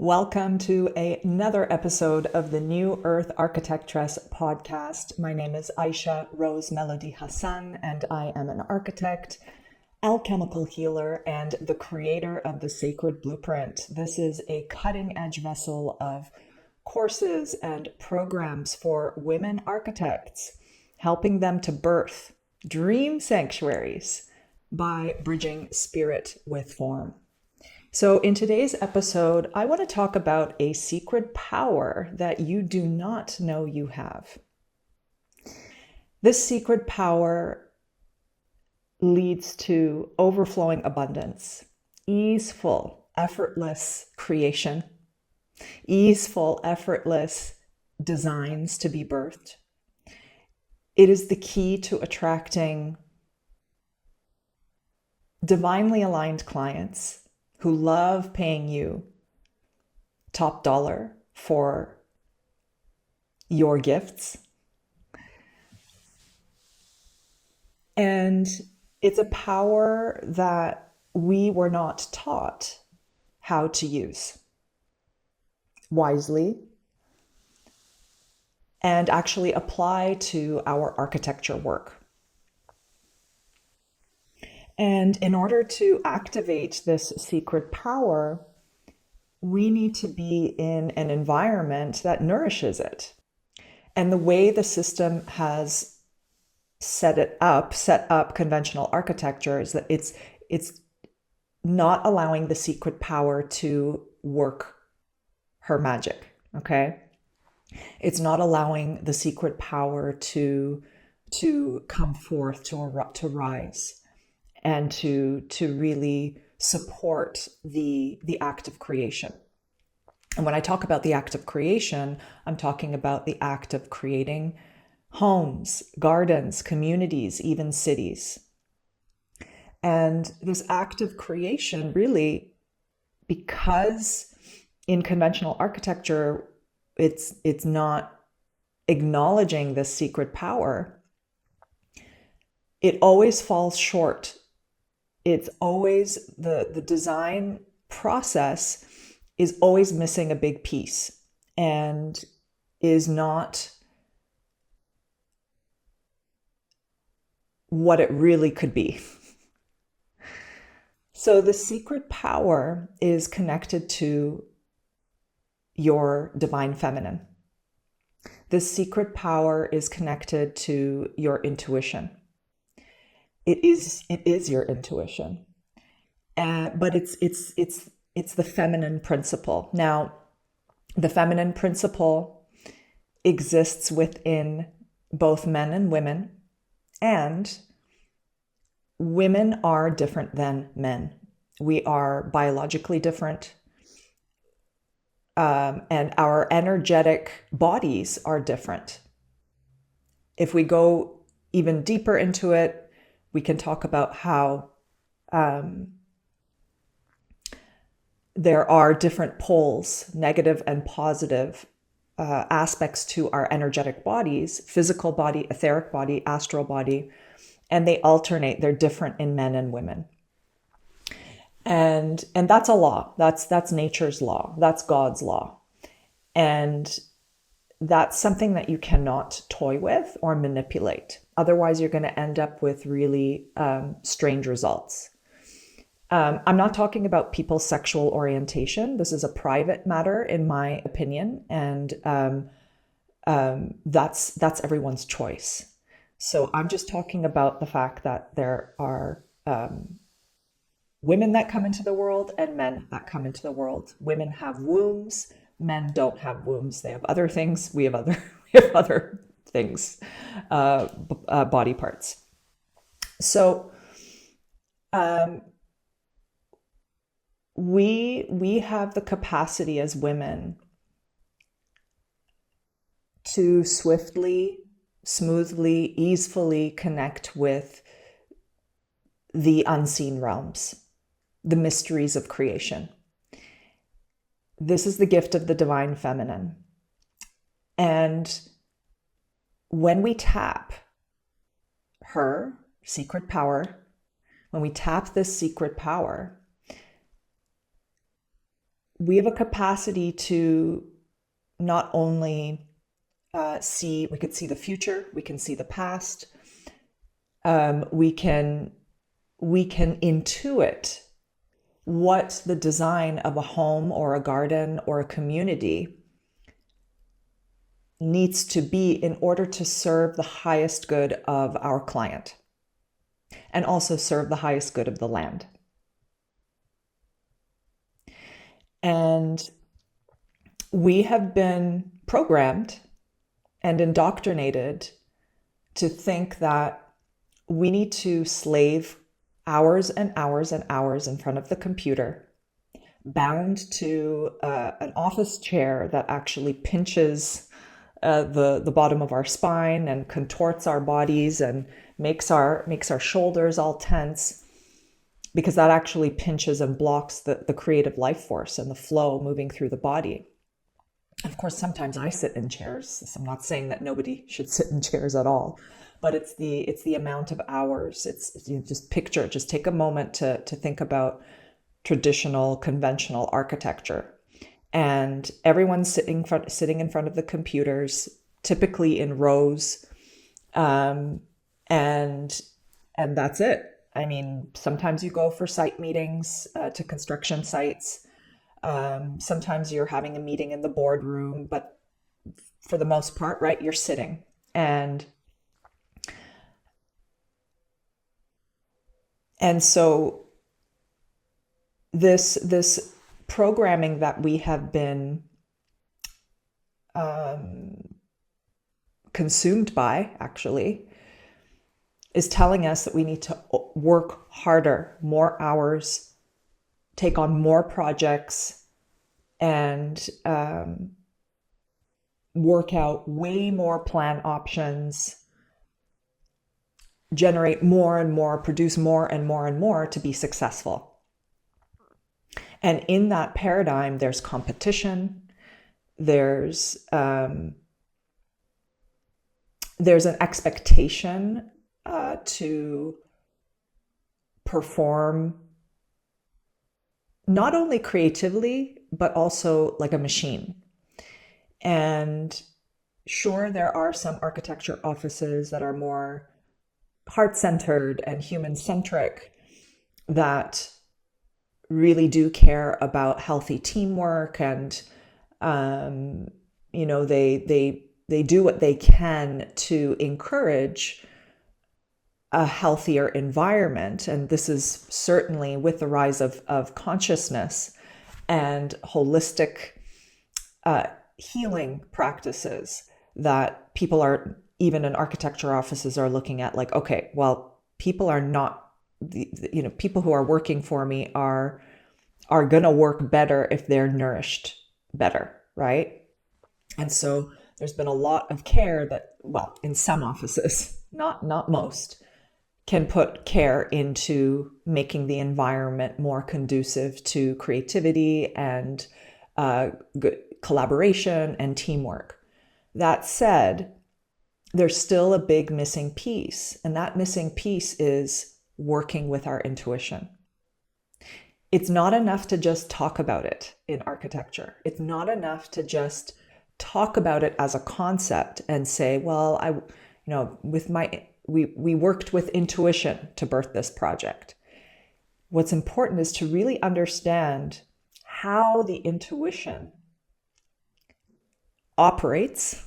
Welcome to another episode of the New Earth Architectress podcast. My name is Aisha Rose Melodie Hassan, and I am an architect, alchemical healer, and the creator of the Sacred Blueprint. This is a cutting-edge vessel of courses and programs for women architects, helping them to birth dream sanctuaries by bridging spirit with form. So in today's episode, I want to talk about a secret power that you do not know you have. This secret power leads to overflowing abundance, easeful, effortless creation, easeful, effortless designs to be birthed. It is the key to attracting divinely aligned clients who love paying you top dollar for your gifts. And it's a power that we were not taught how to use wisely and actually apply to our architecture work. And in order to activate this secret power, we need to be in an environment that nourishes it. And the way the system has set up conventional architecture is that it's not allowing the secret power to work her magic, okay? It's not allowing the secret power to come forth, to rise, and to really support the act of creation. And when I talk about the act of creation, I'm talking about the act of creating homes, gardens, communities, even cities. And this act of creation really, because in conventional architecture, it's not acknowledging this secret power, it always falls short. It's always the design process is always missing a big piece and is not what it really could be. So the secret power is connected to your divine feminine. The secret power is connected to your intuition. It is your intuition, but it's the feminine principle. Now, the feminine principle exists within both men and women, and women are different than men. We are biologically different, and our energetic bodies are different. If we go even deeper into it, we can talk about how there are different poles, negative and positive aspects to our energetic bodies, physical body, etheric body, astral body, and they alternate. They're different in men and women. And that's a law. That's nature's law. That's God's law. And that's something that you cannot toy with or manipulate. Otherwise, you're going to end up with really strange results. I'm not talking about people's sexual orientation. This is a private matter, in my opinion, and that's everyone's choice. So I'm just talking about the fact that there are women that come into the world and men that come into the world. Women have wombs. Men don't have wombs. They have other things. We have other things, body parts. So we have the capacity as women to swiftly, smoothly, easefully connect with the unseen realms, the mysteries of creation. This is the gift of the divine feminine. And when we tap her secret power, when we tap this secret power, we have a capacity to not only we could see the future, we can see the past, we can intuit what the design of a home or a garden or a community needs to be in order to serve the highest good of our client and also serve the highest good of the land. And we have been programmed and indoctrinated to think that we need to slave hours and hours and hours in front of the computer, bound to an office chair that actually pinches the bottom of our spine and contorts our bodies and makes our shoulders all tense, because that actually pinches and blocks the creative life force and the flow moving through the body. Of course, sometimes I sit in chairs. So I'm not saying that nobody should sit in chairs at all, but it's the amount of hours. It's just take a moment to think about traditional, conventional architecture. And everyone's sitting in front of the computers, typically in rows, and that's it. I mean, sometimes you go for site meetings to construction sites. Sometimes you're having a meeting in the boardroom, but for the most part, right, you're sitting. And so this programming that we have been consumed by, actually, is telling us that we need to work harder, more hours, take on more projects, and work out way more plan options, generate more and more, produce more and more and more to be successful. And in that paradigm, there's competition, there's an expectation to perform not only creatively, but also like a machine. And sure, there are some architecture offices that are more heart-centered and human-centric that really do care about healthy teamwork, and they do what they can to encourage a healthier environment. And this is certainly with the rise of consciousness and holistic healing practices that people are, even in architecture offices, are looking at, like, okay, well, people are not, people who are working for me are going to work better if they're nourished better, right? And so there's been a lot of care that, well, in some offices, not most, can put care into making the environment more conducive to creativity and good collaboration and teamwork. That said, there's still a big missing piece, and that missing piece is working with our intuition. It's not enough to just talk about it in architecture. It's not enough to just talk about it as a concept and say, well, we worked with intuition to birth this project. What's important is to really understand how the intuition operates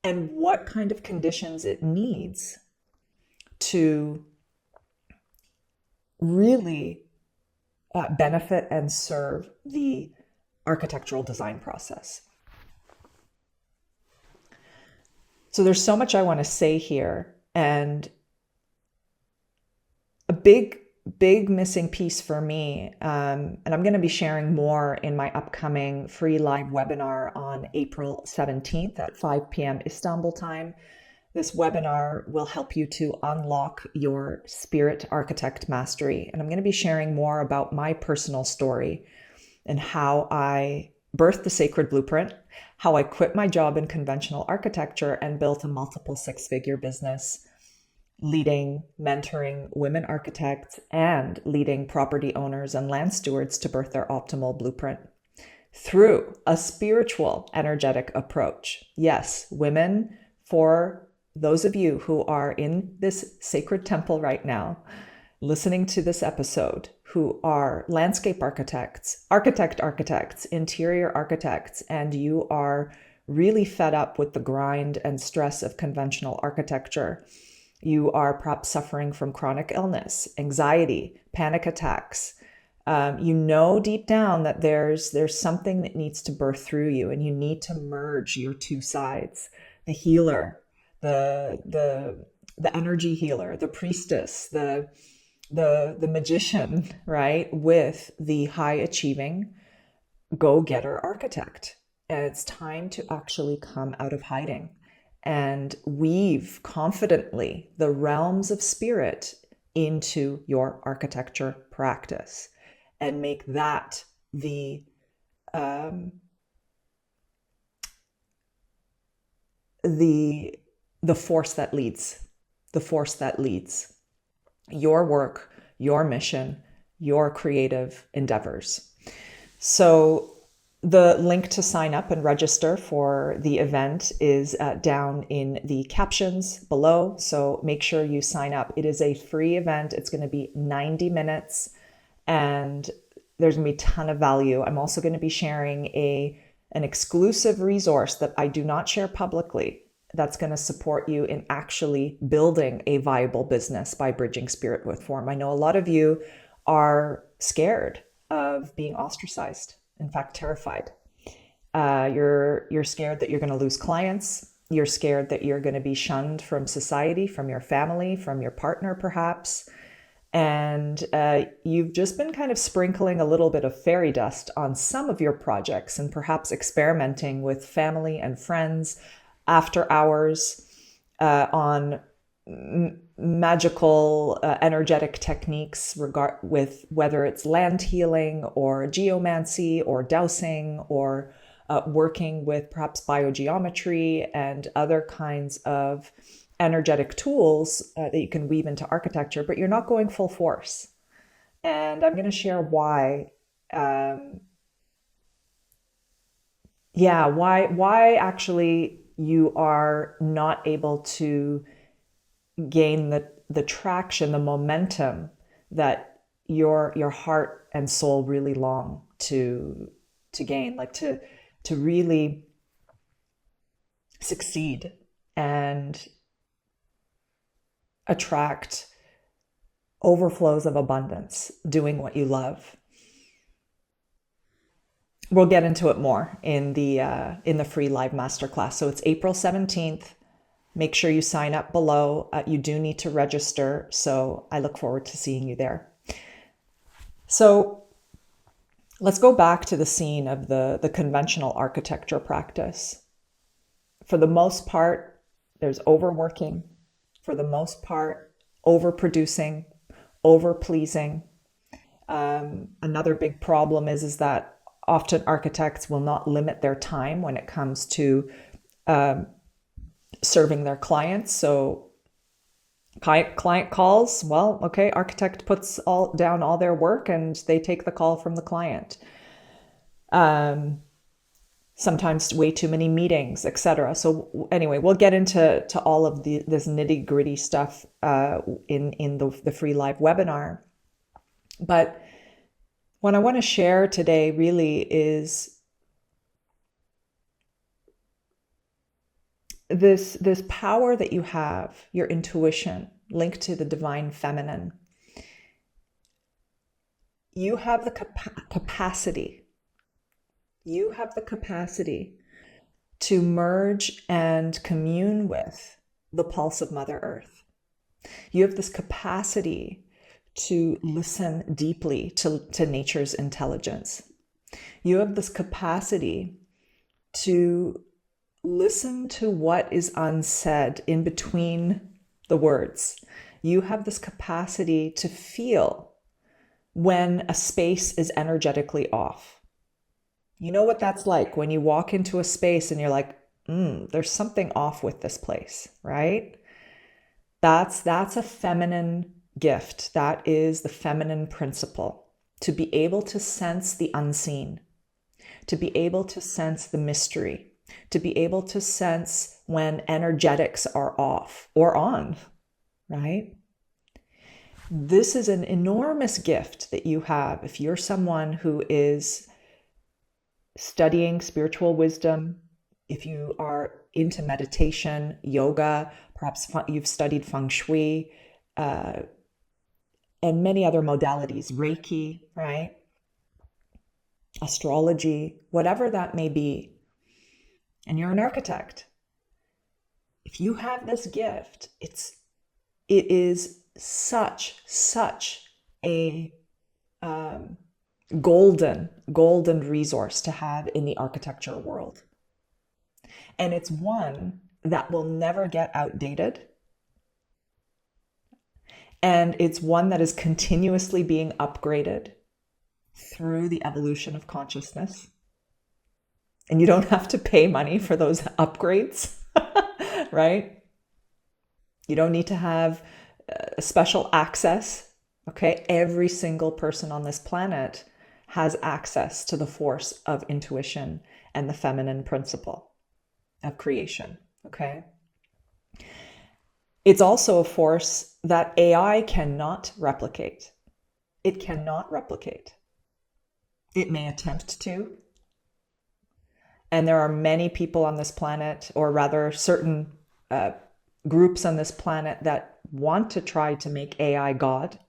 and what kind of conditions it needs to really benefit and serve the architectural design process. So there's so much I want to say here, and a big missing piece for me, and I'm going to be sharing more in my upcoming free live webinar on April 17th at 5 p.m. Istanbul time. This webinar will help you to unlock your spirit architect mastery. And I'm going to be sharing more about my personal story and how I birthed the sacred blueprint, how I quit my job in conventional architecture and built a multiple six-figure business, leading, mentoring women architects and leading property owners and land stewards to birth their optimal blueprint through a spiritual, energetic approach. Yes, women, for those of you who are in this sacred temple right now, listening to this episode, who are landscape architects, architects, interior architects, and you are really fed up with the grind and stress of conventional architecture. You are perhaps suffering from chronic illness, anxiety, panic attacks. You know deep down that there's something that needs to birth through you, and you need to merge your two sides: the healer, the energy healer, the priestess, the magician, right, with the high achieving go-getter architect. And it's time to actually come out of hiding and weave confidently the realms of spirit into your architecture practice and make that the force that leads your work, your mission, your creative endeavors. So the link to sign up and register for the event is down in the captions below. So make sure you sign up. It is a free event. It's going to be 90 minutes and there's going to be a ton of value. I'm also going to be sharing an exclusive resource that I do not share publicly that's going to support you in actually building a viable business by bridging spirit with form. I know a lot of you are scared of being ostracized. In fact, terrified. You're scared that you're going to lose clients. You're scared that you're going to be shunned from society, from your family, from your partner, perhaps. And you've just been kind of sprinkling a little bit of fairy dust on some of your projects and perhaps experimenting with family and friends after hours on magical energetic techniques with whether it's land healing or geomancy or dowsing or working with perhaps biogeometry and other kinds of energetic tools that you can weave into architecture, but you're not going full force. And I'm going to share why. Why actually you are not able to gain the traction, the momentum that your heart and soul really long to gain, like to really succeed and attract overflows of abundance, doing what you love. We'll get into it more in the free live masterclass. So it's April 17th. Make sure you sign up below. You do need to register. So I look forward to seeing you there. So let's go back to the scene of the conventional architecture practice. For the most part, there's overworking. For the most part, overproducing, overpleasing. Another big problem is that often architects will not limit their time when it comes to serving their clients. So client calls, well, okay, architect puts down all their work and they take the call from the client. Sometimes way too many meetings, etc. So anyway, we'll get into all of this nitty gritty stuff in the free live webinar. But what I want to share today really is this power that you have, your intuition, linked to the divine feminine. You have the capacity. You have the capacity to merge and commune with the pulse of Mother Earth. You have this capacity to listen deeply to nature's intelligence. You have this capacity to listen to what is unsaid in between the words. You have this capacity to feel when a space is energetically off. You know what that's like when you walk into a space and you're like, there's something off with this place, right? That's a feminine gift. That is the feminine principle, to be able to sense the unseen, to be able to sense the mystery, to be able to sense when energetics are off or on, right? This is an enormous gift that you have if you're someone who is studying spiritual wisdom, if you are into meditation, yoga, perhaps you've studied feng shui, and many other modalities, Reiki, right? Astrology, whatever that may be, and you're an architect. If you have this gift, it is such a golden resource to have in the architecture world. And it's one that will never get outdated. And it's one that is continuously being upgraded through the evolution of consciousness. And you don't have to pay money for those upgrades, right? You don't need to have special access, okay? Every single person on this planet has access to the force of intuition and the feminine principle of creation, okay? It's also a force that AI cannot replicate. It cannot replicate. It may attempt to. And there are many people on this planet, or rather certain groups on this planet that want to try to make AI God.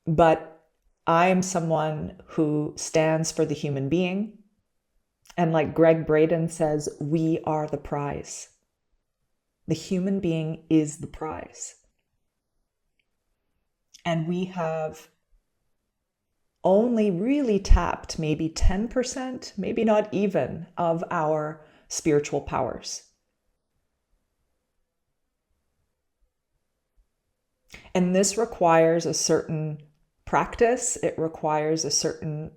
But I am someone who stands for the human being. And like Greg Braden says, we are the prize. The human being is the prize. And we have only really tapped maybe 10%, maybe not even, of our spiritual powers. And this requires a certain practice. It requires a certain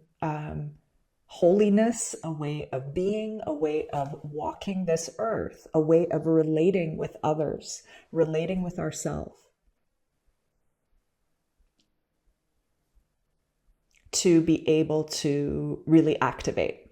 holiness, a way of being, a way of walking this earth, a way of relating with others, relating with ourselves, to be able to really activate.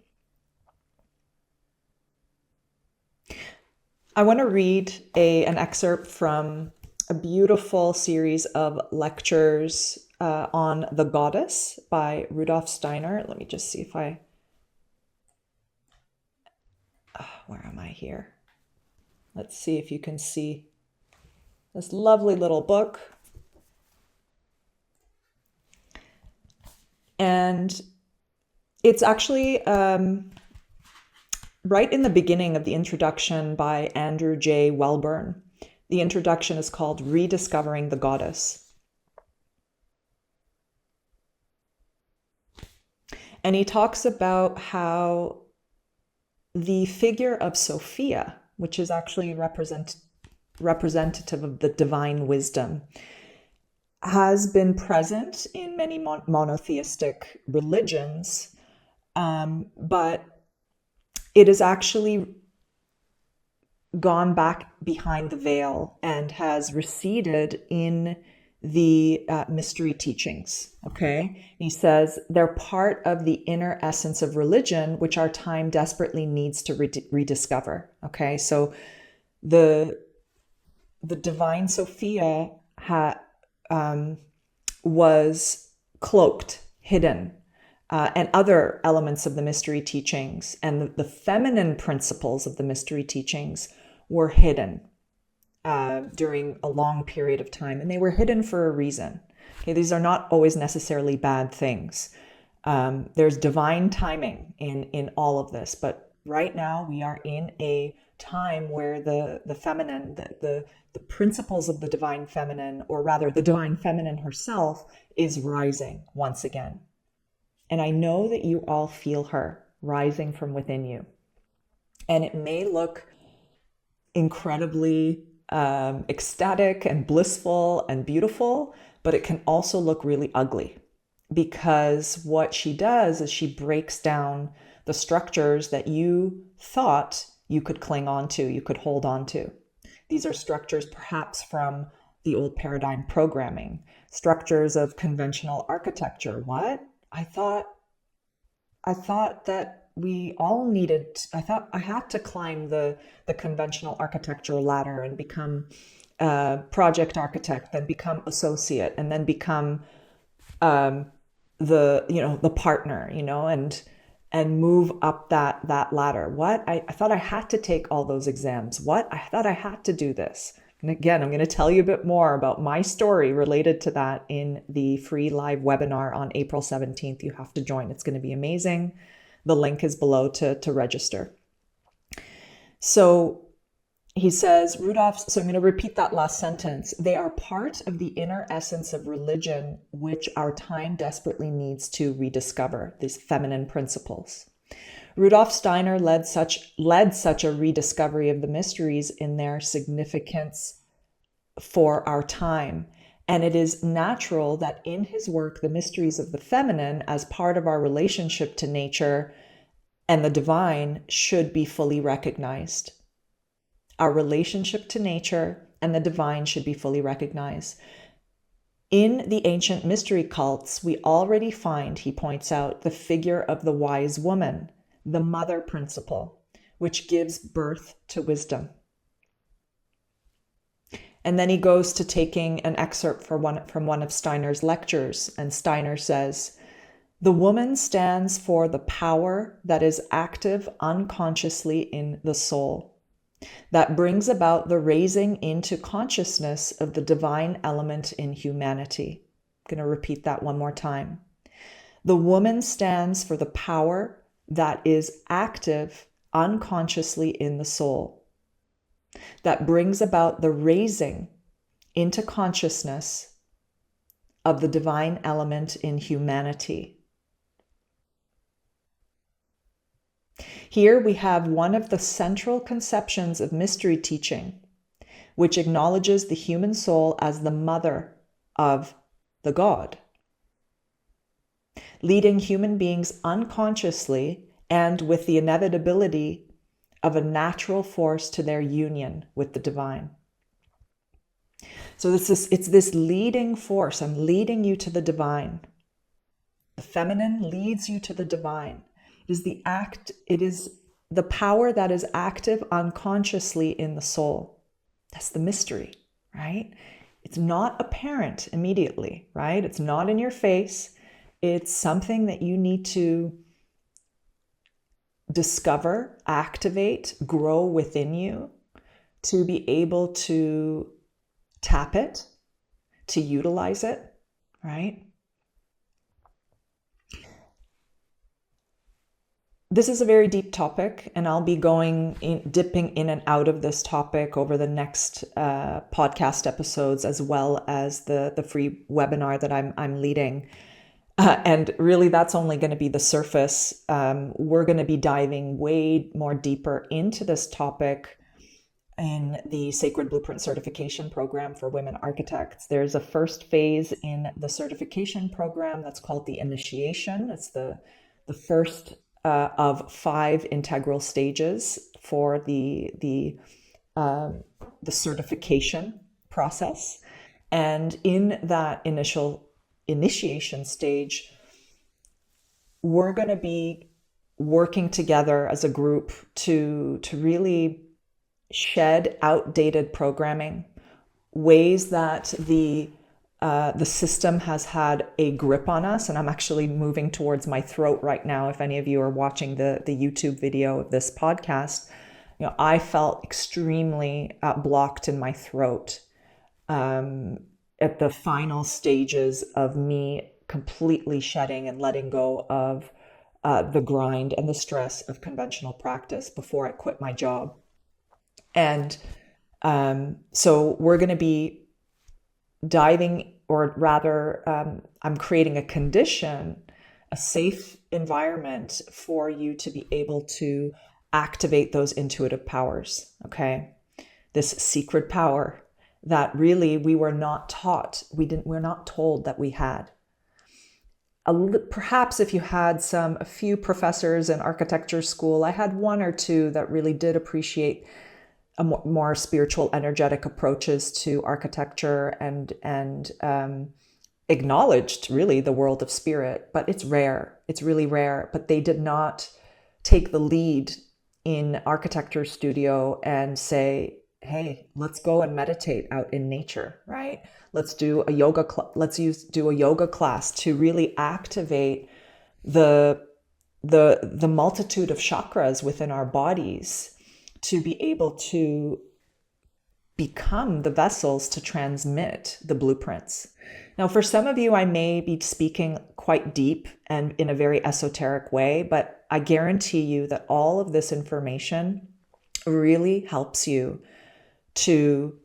I want to read an excerpt from a beautiful series of lectures on the goddess by Rudolf Steiner. Let me just see if where am I here? Let's see if you can see this lovely little book. And it's actually right in the beginning of the introduction by Andrew J. Welburn. The introduction is called Rediscovering the Goddess. And he talks about how the figure of Sophia, which is actually representative of the divine wisdom, has been present in many monotheistic religions, but it has actually gone back behind the veil and has receded in the mystery teachings, okay? He says they're part of the inner essence of religion, which our time desperately needs to rediscover, okay? So the divine Sophia was cloaked, hidden, and other elements of the mystery teachings and the feminine principles of the mystery teachings were hidden during a long period of time, and they were hidden for a reason. Okay, these are not always necessarily bad things. There's divine timing in all of this, but Right now, we are in a time where the feminine, the principles of the divine feminine, or rather the divine feminine herself, is rising once again. And I know that you all feel her rising from within you. And it may look incredibly ecstatic and blissful and beautiful, but it can also look really ugly, because what she does is she breaks down the structures that you thought you could cling on to, you could hold on to. These are structures perhaps from the old paradigm programming, structures of conventional architecture. What? I thought that we all needed, I thought I had to climb the conventional architecture ladder and become a project architect, then become associate, and then become the partner, and move up that ladder. What? I thought I had to take all those exams. What? I thought I had to do this. And again, I'm going to tell you a bit more about my story related to that in the free live webinar on April 17th. You have to join. It's going to be amazing. The link is below to register. So he says, Rudolf, so I'm going to repeat that last sentence. They are part of the inner essence of religion, which our time desperately needs to rediscover, these feminine principles. Rudolf Steiner led such a rediscovery of the mysteries in their significance for our time. And it is natural that in his work, the mysteries of the feminine, as part of our relationship to nature and the divine, should be fully recognized. Our relationship to nature and the divine should be fully recognized. In the ancient mystery cults, we already find, he points out, the figure of the wise woman, the mother principle, which gives birth to wisdom. And then he goes to taking an excerpt from one of Steiner's lectures, and Steiner says, the woman stands for the power that is active unconsciously in the soul, that brings about the raising into consciousness of the divine element in humanity. I'm going to repeat that one more time. The woman stands for the power that is active unconsciously in the soul, that brings about the raising into consciousness of the divine element in humanity. Here we have one of the central conceptions of mystery teaching, which acknowledges the human soul as the mother of the God, leading human beings unconsciously and with the inevitability of a natural force to their union with the divine. So it's this leading force. I'm leading you to the divine. The feminine leads you to the divine. It is the power that is active unconsciously in the soul. That's the mystery, right? It's not apparent immediately, right? It's not in your face. It's something that you need to discover, activate, grow within you to be able to tap it, to utilize it, right? This is a very deep topic, and I'll be dipping in and out of this topic over the next podcast episodes, as well as the free webinar that I'm leading. And really, that's only going to be the surface. We're going to be diving way more deeper into this topic in the Sacred Blueprint Certification Program for Women Architects. There's a first phase in the certification program that's called the initiation. It's the first of 5 integral stages for the certification process. And in that initiation stage, we're going to be working together as a group to really shed outdated programming, ways that the system has had a grip on us. And I'm actually moving towards my throat right now. If any of you are watching the YouTube video of this podcast, I felt extremely blocked in my throat at the final stages of me completely shedding and letting go of the grind and the stress of conventional practice before I quit my job. And so we're going to be diving, or rather, I'm creating a condition, a safe environment for you to be able to activate those intuitive powers, okay? This secret power that really we were not taught, we're not told that we had. Perhaps if you had a few professors in architecture school, I had one or two that really did appreciate a more spiritual, energetic approaches to architecture and acknowledged really the world of spirit, but it's rare. It's really rare. But they did not take the lead in architecture studio and say, hey, let's go and meditate out in nature, right? Let's do a yoga do a yoga class to really activate the multitude of chakras within our bodies to be able to become the vessels to transmit the blueprints. Now, for some of you, I may be speaking quite deep and in a very esoteric way, but I guarantee you that all of this information really helps you to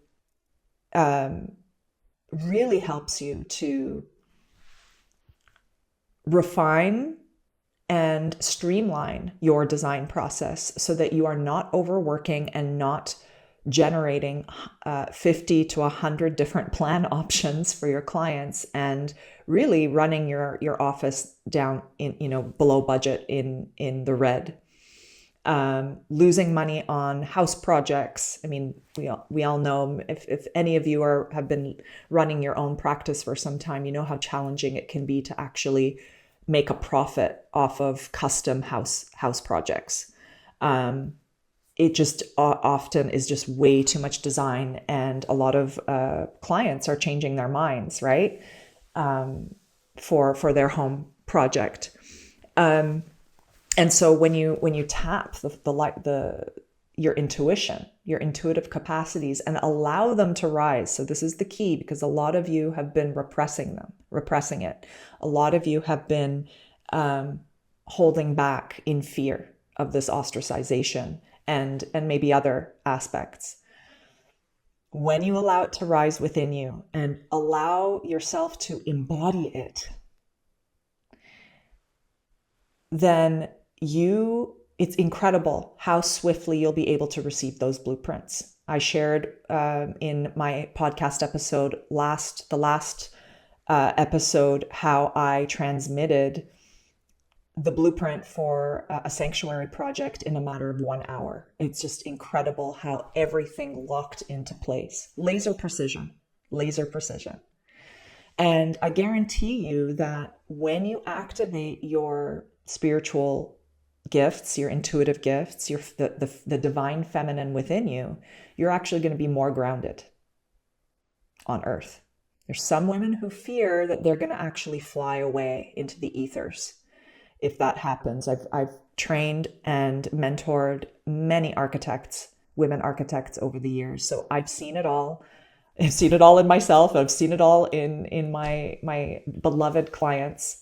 refine and streamline your design process so that you are not overworking and not generating 50 to 100 different plan options for your clients, and really running your office down in below budget, in the red. Losing money on house projects. I mean, we all know, if any of you have been running your own practice for some time, you know how challenging it can be to actually make a profit off of custom house projects. It just often is just way too much design, and a lot of clients are changing their minds, right? For their home project. And so when you tap your intuition, your intuitive capacities, and allow them to rise. So this is the key, because a lot of you have been repressing it. A lot of you have been holding back in fear of this ostracization and maybe other aspects. When you allow it to rise within you and allow yourself to embody it, then it's incredible how swiftly you'll be able to receive those blueprints. I shared in my podcast episode, the last episode, how I transmitted the blueprint for a sanctuary project in a matter of 1 hour. It's just incredible how everything locked into place. Laser precision. And I guarantee you that when you activate your spiritual gifts, your intuitive gifts, the divine feminine within you, you're actually going to be more grounded on earth. There's some women who fear that they're going to actually fly away into the ethers if that happens. I've trained and mentored many architects, women architects, over the years. So I've seen it all. I've seen it all in myself. I've seen it all in my beloved clients.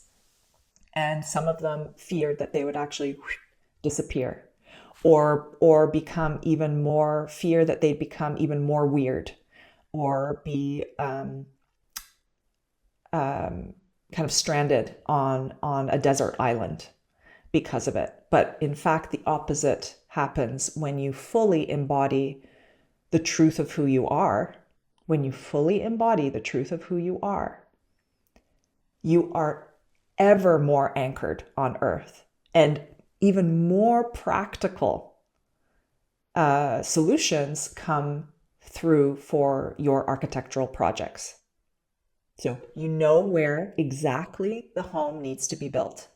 And some of them feared that they would actually disappear, or become even more, fear that they'd become even more weird, or be kind of stranded on a desert island because of it. But in fact, the opposite happens when you fully embody the truth of who you are. When you fully embody the truth of who you are ever more anchored on earth, and even more practical solutions come through for your architectural projects. So you know where exactly the home needs to be built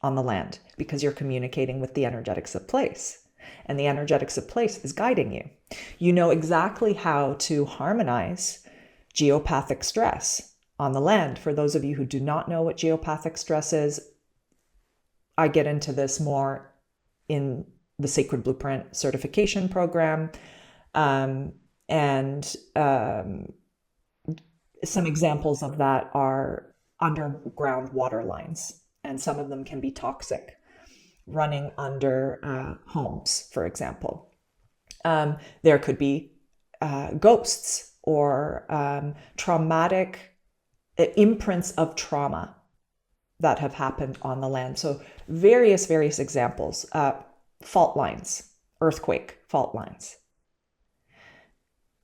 on the land, because you're communicating with the energetics of place, and the energetics of place is guiding you. You know exactly how to harmonize geopathic stress on the land. For those of you who do not know what geopathic stress is, I get into this more in the Sacred Blueprint certification program. Some examples of that are underground water lines, and some of them can be toxic. running under homes, for example. There could be ghosts or traumatic imprints of trauma that have happened on the land. So various examples. Fault lines, earthquake fault lines.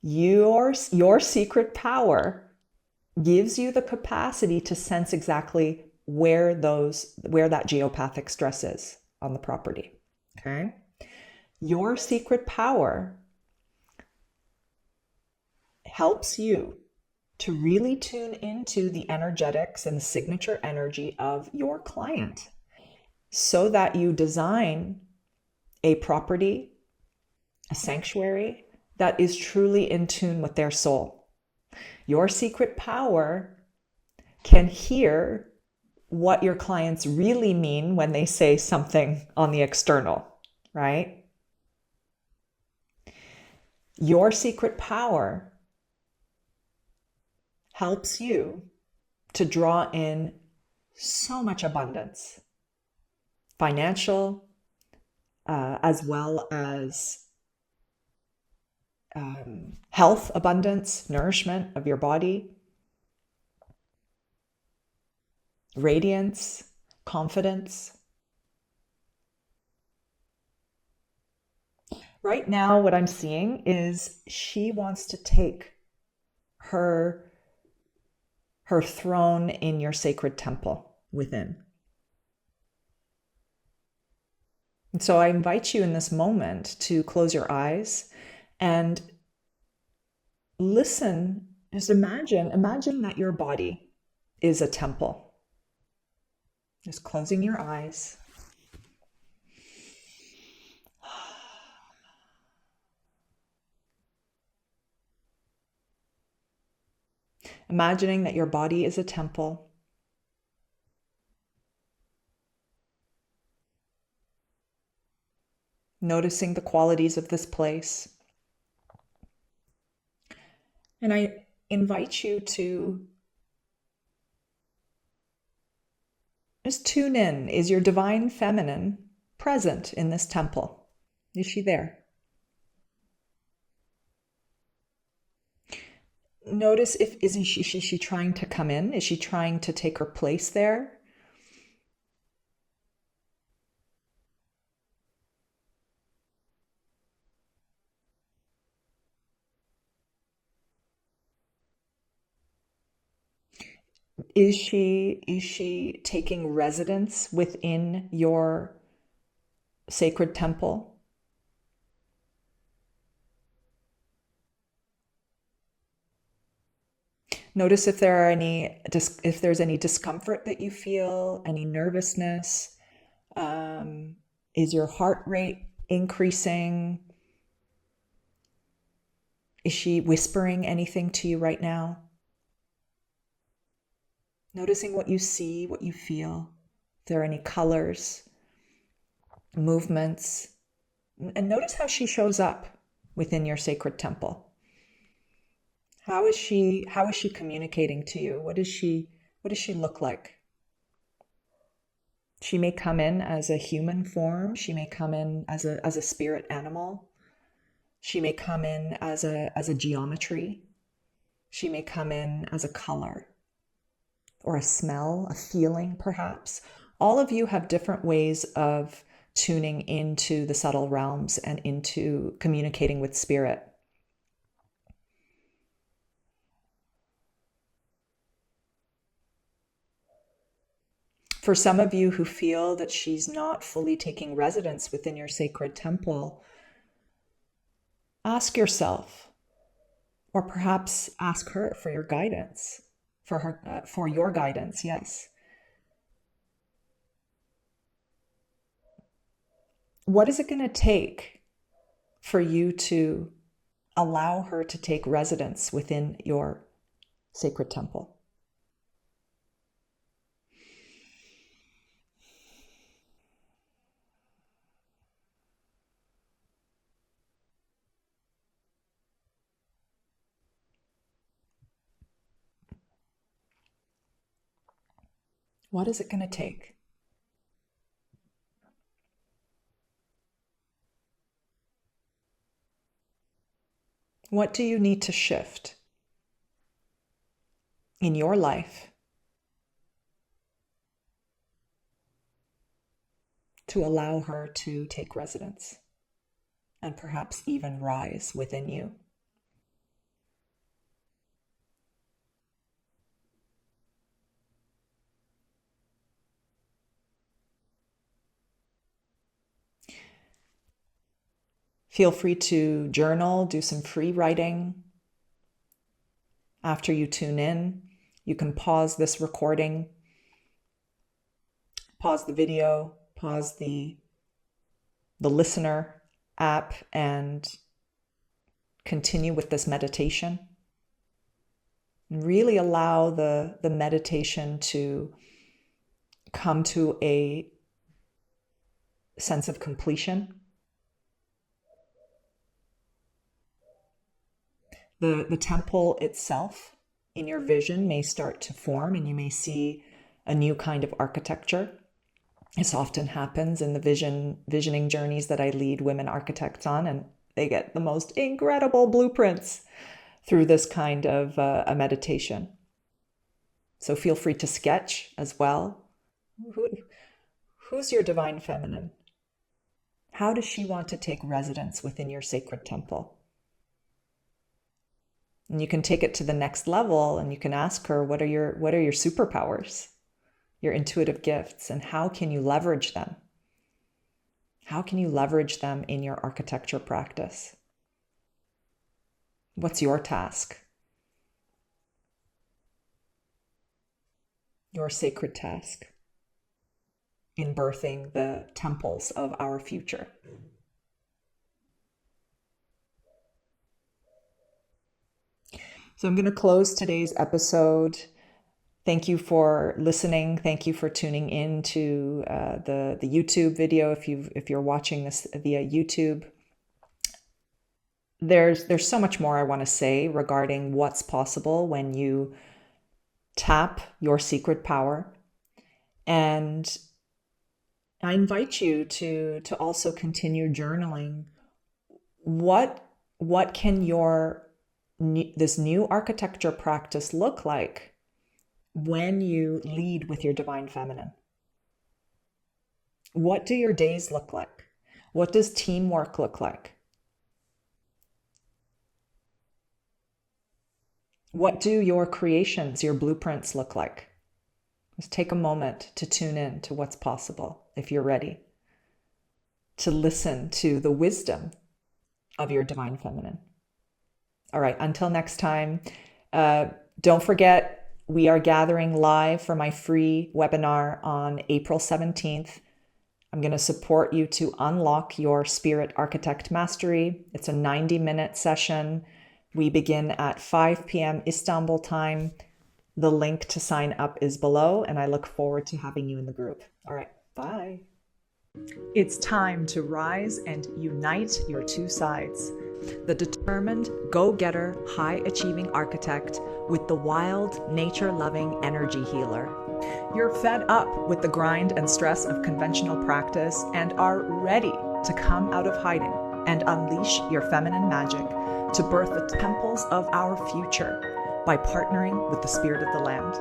Your secret power gives you the capacity to sense exactly where that geopathic stress is on the property. Okay? Your secret power helps you to really tune into the energetics and the signature energy of your client so that you design a property, a sanctuary that is truly in tune with their soul. Your secret power can hear what your clients really mean when they say something on the external, right? Your secret power helps you to draw in so much abundance, financial, as well as health abundance, nourishment of your body, radiance, confidence. Right now, what I'm seeing is she wants to take her throne in your sacred temple within. And so I invite you in this moment to close your eyes and listen. Just imagine that your body is a temple. Just closing your eyes. Imagining that your body is a temple. Noticing the qualities of this place. And I invite you to just tune in. Is your divine feminine present in this temple? Is she there? Notice if isn't she trying to come in? Is she trying to take her place there? Is she taking residence within your sacred temple? Notice if there's any discomfort that you feel, any nervousness. Is your heart rate increasing? Is she whispering anything to you right now? Noticing what you see, what you feel. If there are any colors, movements, and notice how she shows up within your sacred temple. How is she communicating to you? What does she look like? She may come in as a human form. She may come in as a spirit animal. She may come in as a geometry. She may come in as a color or a smell, a feeling perhaps. All of you have different ways of tuning into the subtle realms and into communicating with spirit. For some of you who feel that she's not fully taking residence within your sacred temple, ask yourself, or perhaps ask her for your guidance, for your guidance, yes. What is it going to take for you to allow her to take residence within your sacred temple? What is it going to take? What do you need to shift in your life to allow her to take residence and perhaps even rise within you? Feel free to journal, do some free writing. After you tune in, you can pause this recording, pause the video, pause the listener app, and continue with this meditation. Really allow the meditation to come to a sense of completion. The temple itself in your vision may start to form, and you may see a new kind of architecture. This often happens in the visioning journeys that I lead women architects on, and they get the most incredible blueprints through this kind of a meditation. So feel free to sketch as well. Who's your divine feminine? How does she want to take residence within your sacred temple? And you can take it to the next level, and you can ask her, what are your superpowers, your intuitive gifts, and how can you leverage them? How can you leverage them in your architecture practice? What's your task? Your sacred task in birthing the temples of our future. So I'm going to close today's episode. Thank you for listening. Thank you for tuning in to the YouTube video. If you're watching this via YouTube, there's so much more I want to say regarding what's possible when you tap your secret power. And I invite you to also continue journaling. What can this new architecture practice look like when you lead with your divine feminine? What do your days look like? What does teamwork look like? What do your creations, your blueprints look like? Just take a moment to tune in to what's possible if you're ready to listen to the wisdom of your divine feminine. All right, until next time, don't forget, we are gathering live for my free webinar on April 17th. I'm going to support you to unlock your spirit architect mastery. It's a 90-minute session. We begin at 5 p.m. Istanbul time. The link to sign up is below, and I look forward to having you in the group. All right, bye. It's time to rise and unite your two sides. The determined, go-getter, high-achieving architect with the wild, nature-loving energy healer. You're fed up with the grind and stress of conventional practice and are ready to come out of hiding and unleash your feminine magic to birth the temples of our future by partnering with the spirit of the land.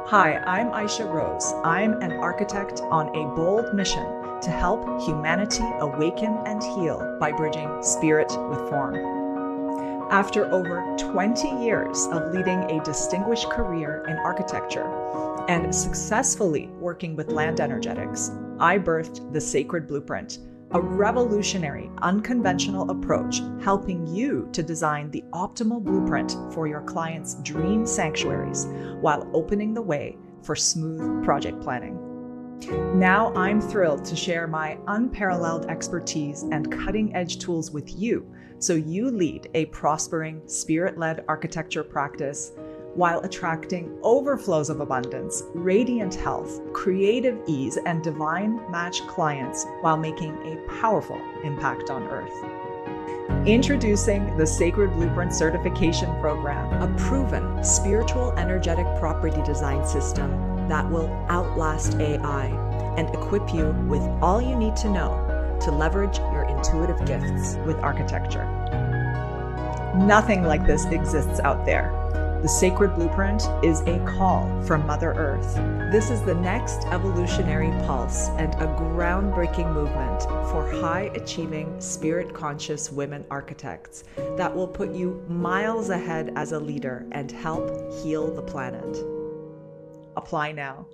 Hi, I'm Aisha Rose. I'm an architect on a bold mission to help humanity awaken and heal by bridging spirit with form. After over 20 years of leading a distinguished career in architecture and successfully working with land energetics, I birthed the Sacred Blueprint, a revolutionary, unconventional approach helping you to design the optimal blueprint for your clients' dream sanctuaries while opening the way for smooth project planning. Now I'm thrilled to share my unparalleled expertise and cutting-edge tools with you so you lead a prospering, spirit-led architecture practice while attracting overflows of abundance, radiant health, creative ease, and divine match clients while making a powerful impact on Earth. Introducing the Sacred Blueprint Certification Program, a proven spiritual energetic property design system that will outlast AI and equip you with all you need to know to leverage your intuitive gifts with architecture. Nothing like this exists out there. The sacred blueprint is a call from Mother Earth. This is the next evolutionary pulse and a groundbreaking movement for high-achieving, spirit-conscious women architects that will put you miles ahead as a leader and help heal the planet. Apply now.